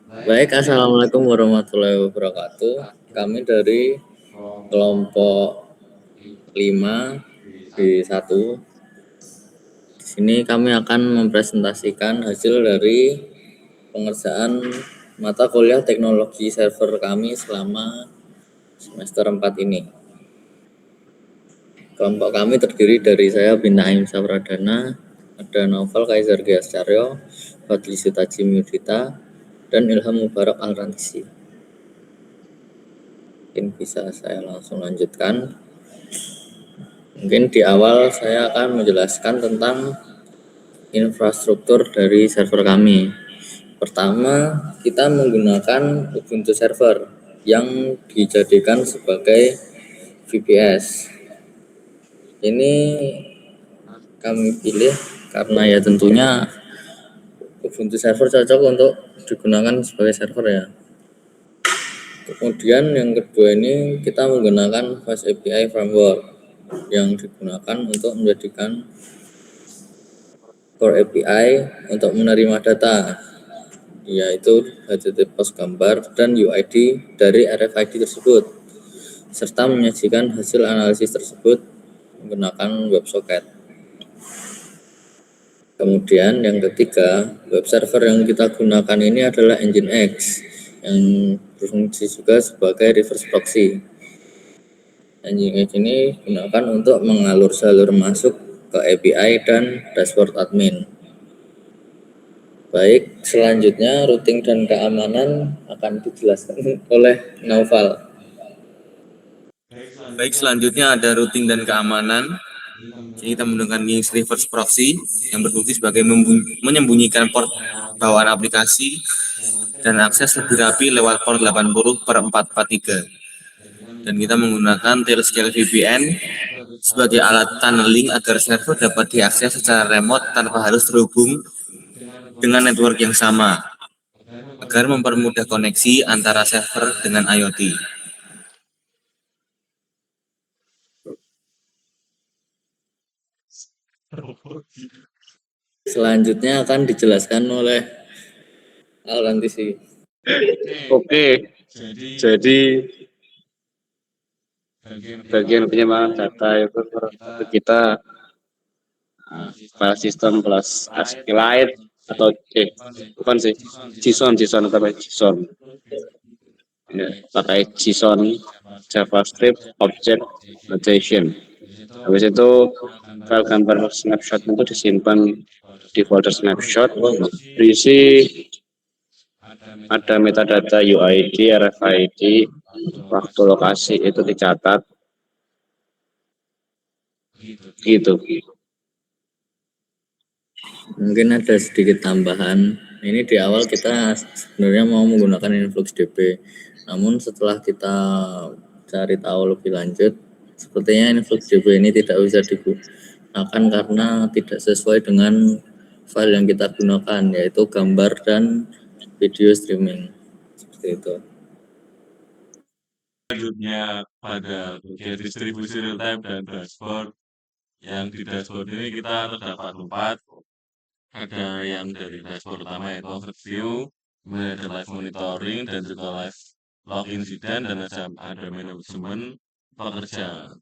Baik, Assalamualaikum warahmatullahi wabarakatuh. Kami dari kelompok 5 B1. Di sini kami akan mempresentasikan hasil dari pengerjaan mata kuliah teknologi server kami selama semester 4 ini. Kelompok kami terdiri dari saya Binaim Sapradana, ada Novel Kaiser Giascaryo, Fadli Sutaji Yudita, dan Ilham Mubarak Al-Rantisi. Mungkin bisa saya langsung lanjutkan. Mungkin di awal saya akan menjelaskan tentang infrastruktur dari server kami. Pertama, kita menggunakan Ubuntu server yang dijadikan sebagai VPS. Ini kami pilih karena ya tentunya Ubuntu server cocok untuk digunakan sebagai server ya. Kemudian yang kedua ini kita menggunakan Fast API Framework yang digunakan untuk menjadikan Core API untuk menerima data, yaitu HTTP pos gambar dan UID dari RFID tersebut, serta menyajikan hasil analisis tersebut menggunakan WebSocket. Kemudian yang ketiga, web server yang kita gunakan ini adalah Nginx yang berfungsi juga sebagai reverse proxy. Nginx ini digunakan untuk mengalur jalur masuk ke API dan dashboard admin. Baik, selanjutnya routing dan keamanan akan dijelaskan oleh Naufal. Baik, selanjutnya ada routing dan keamanan. Jadi kita menggunakan Nginx Reverse Proxy yang berfungsi sebagai menyembunyikan port bawaan aplikasi dan akses lebih rapi lewat port 80/443. Dan kita menggunakan Tailscale VPN sebagai alat tunneling agar server dapat diakses secara remote tanpa harus terhubung dengan network yang sama, agar mempermudah koneksi antara server dengan IoT. Selanjutnya akan dijelaskan oleh Al-Rantisi. Oke, jadi bagian penyimpanan data itu kita file system plus SQLite atau bukan sih JSON atau JSON ya, pakai JSON JavaScript Object Notation. Habis itu file gambar snapshot itu disimpan di folder snapshot, berisi ada metadata UID, RFID, waktu lokasi itu dicatat gitu. Mungkin ada sedikit tambahan. Ini di awal kita sebenarnya mau menggunakan InfluxDB. Namun setelah kita cari tahu lebih lanjut, sepertinya InfluxDB ini tidak bisa digunakan karena tidak sesuai dengan file yang kita gunakan, yaitu gambar dan video streaming. Seperti itu. Selanjutnya pada bagian distribusi real time dan dashboard. Yang di dashboard ini kita terdapat 4. Ada yang dari dashboard utama yaitu overview, kemudian ada live monitoring dan juga live log incident, dan ada manajemen pekerjaan.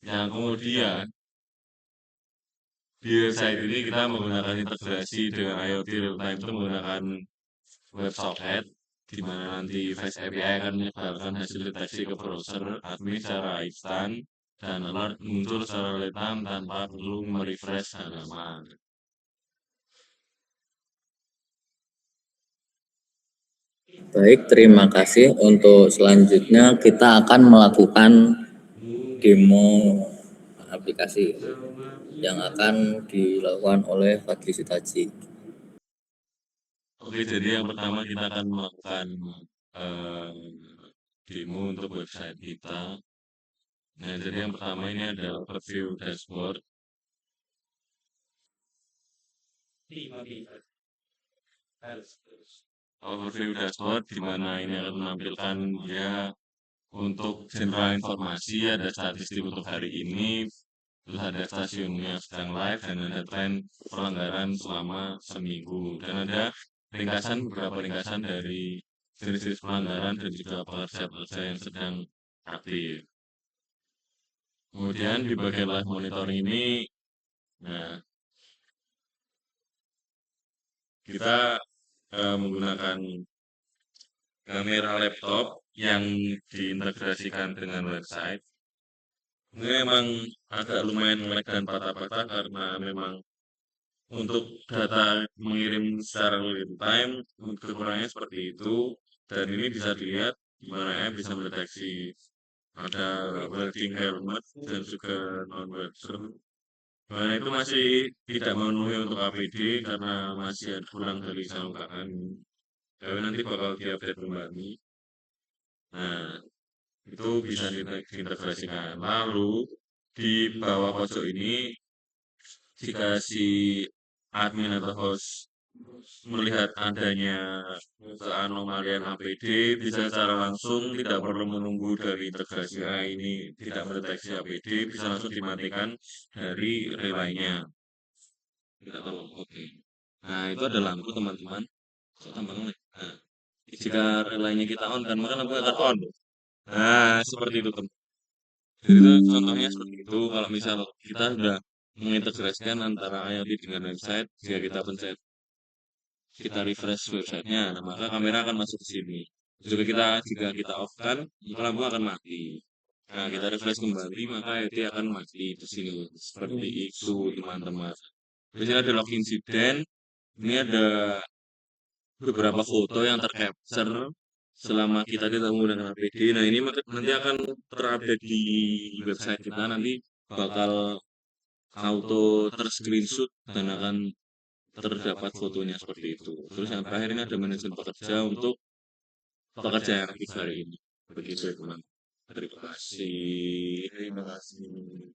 Yang kemudian di website ini kita menggunakan integrasi dengan IoT real time itu menggunakan WebSocket, di mana nanti Fast API akan menyebarkan hasil deteksi ke browser admin secara instan dan alert muncul secara real time tanpa perlu merefresh halaman. Baik, terima kasih. Untuk selanjutnya kita akan melakukan demo aplikasi yang akan dilakukan oleh Fadli Sutaji. Oke, jadi yang pertama kita akan melakukan demo untuk website kita. Nah, jadi yang pertama ini ada overview dashboard. Overview dashboard di mana ini akan menampilkan ya untuk general informasi, ada statistik untuk hari ini, terus ada stasiun yang sedang live, dan ada tren pelanggaran selama seminggu, dan ada beberapa ringkasan dari jenis-jenis pelanggaran dan juga pekerja-pekerja yang sedang aktif. Kemudian di bagian live monitoring ini, nah kita menggunakan kamera laptop yang diintegrasikan dengan website. Ini memang agak lumayan lag dan patah-patah karena memang untuk data mengirim secara real time kekurangannya seperti itu, dan ini bisa dilihat gimana ya bisa mendeteksi ada welding helmet dan juga non welder. Nah, itu masih tidak memenuhi untuk APD karena masih ada kurang dari sangkaan. Tapi nanti bakal diupdate kembali. Nah, itu bisa diintegrasikan. Lalu di bawah pojok ini, jika si admin atau host melihat adanya keanomalian APD, bisa secara langsung, tidak perlu menunggu dari integrasi ini tidak mendeteksi APD, bisa langsung dimatikan dari relaynya. Tidak perlu. Oke. Nah, itu ada lampu teman-teman. Kok tambah ngelag? Nah, jika relaynya kita on kan, maka lampu akan on. Nah, seperti itu teman. Jadi itu contohnya seperti itu. Kalau misal kita sudah mengintegrasikan antara IoT dengan website, jika kita refresh websitenya, nah, maka kamera akan masuk ke sini. Jika kita off kan, maka lampu akan mati. Nah, kita refresh kembali, maka IoT akan mati di sini. Seperti itu, teman-teman. Di sini ada log insiden. Ini ada beberapa foto yang tercapture selama kita tidak menggunakan APD. Nah, ini nanti akan terupdate di website kita, nanti bakal auto terscreenshot dan akan terdapat fotonya seperti itu. Terus yang terakhir ini ada manajemen pekerja untuk pekerja yang aktif hari ini. Begitu ya teman. Terima kasih. Terima kasih.